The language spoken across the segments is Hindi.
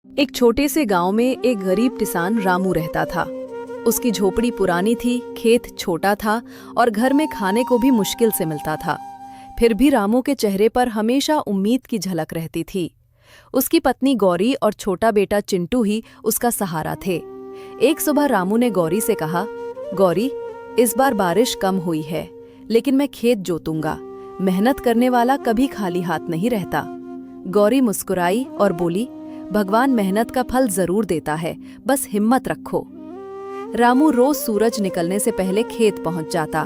एक छोटे से गांव में एक गरीब किसान रामू रहता था। उसकी झोपड़ी पुरानी थी, खेत छोटा था और घर में खाने को भी मुश्किल से मिलता था। फिर भी रामू के चेहरे पर हमेशा उम्मीद की झलक रहती थी। उसकी पत्नी गौरी और छोटा बेटा चिंटू ही उसका सहारा थे। एक सुबह रामू ने गौरी से कहा, गौरी, इस बार बारिश कम हुई है, लेकिन मैं खेत जोतूंगा। मेहनत करने वाला कभी खाली हाथ नहीं रहता। गौरी मुस्कुराई और बोली, भगवान मेहनत का फल जरूर देता है, बस हिम्मत रखो। रामू रोज सूरज निकलने से पहले खेत पहुंच जाता।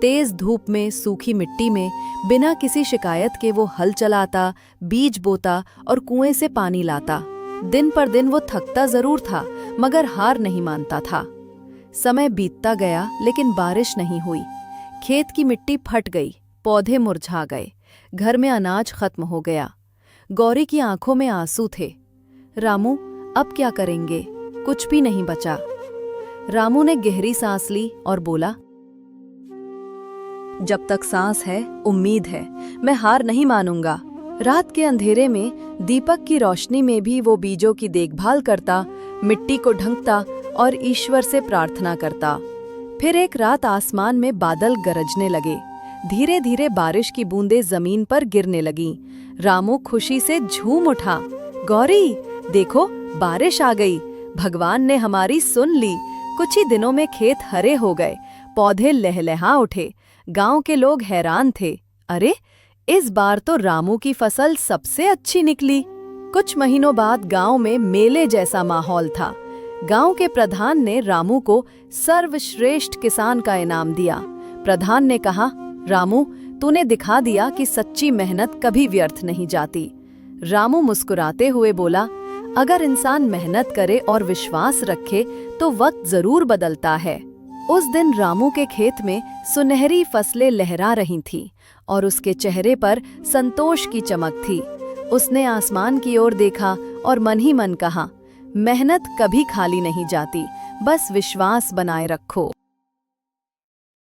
तेज धूप में, सूखी मिट्टी में, बिना किसी शिकायत के वो हल चलाता, बीज बोता और कुएं से पानी लाता। दिन पर दिन वो थकता जरूर था, मगर हार नहीं मानता था। समय बीतता गया, लेकिन बारिश नहीं हुई। खेत की मिट्टी फट गई, पौधे मुरझा गए, घर में अनाज खत्म हो गया। गौरी की आंखों में आंसू थे। रामू, अब क्या करेंगे? कुछ भी नहीं बचा। रामू ने गहरी सांस ली और बोला, जब तक सांस है, उम्मीद है, मैं हार नहीं मानूंगा। रात के अंधेरे में दीपक की रोशनी में भी वो बीजों की देखभाल करता, मिट्टी को ढंकता और ईश्वर से प्रार्थना करता। फिर एक रात आसमान में बादल गरजने लगे। धीरे धीरे बारिश की बूंदें जमीन पर गिरने लगीं। रामू खुशी से झूम उठा। गौरी, देखो, बारिश आ गई। भगवान ने हमारी सुन ली। कुछ ही दिनों में खेत हरे हो गए, पौधे लहलहा उठे। गांव के लोग हैरान थे। अरे, इस बार तो रामू की फसल सबसे अच्छी निकली। कुछ महीनों बाद गांव में मेले जैसा माहौल था। गांव के प्रधान ने रामू को सर्वश्रेष्ठ किसान का इनाम दिया। प्रधान ने कहा, रामू, तूने दिखा दिया कि सच्ची मेहनत कभी व्यर्थ नहीं जाती। रामू मुस्कुराते हुए बोला, अगर इंसान मेहनत करे और विश्वास रखे तो वक्त जरूर बदलता है। उस दिन रामू के खेत में सुनहरी फसलें लहरा रही थीं और उसके चेहरे पर संतोष की चमक थी। उसने आसमान की ओर देखा और मन ही मन कहा, मेहनत कभी खाली नहीं जाती, बस विश्वास बनाए रखो।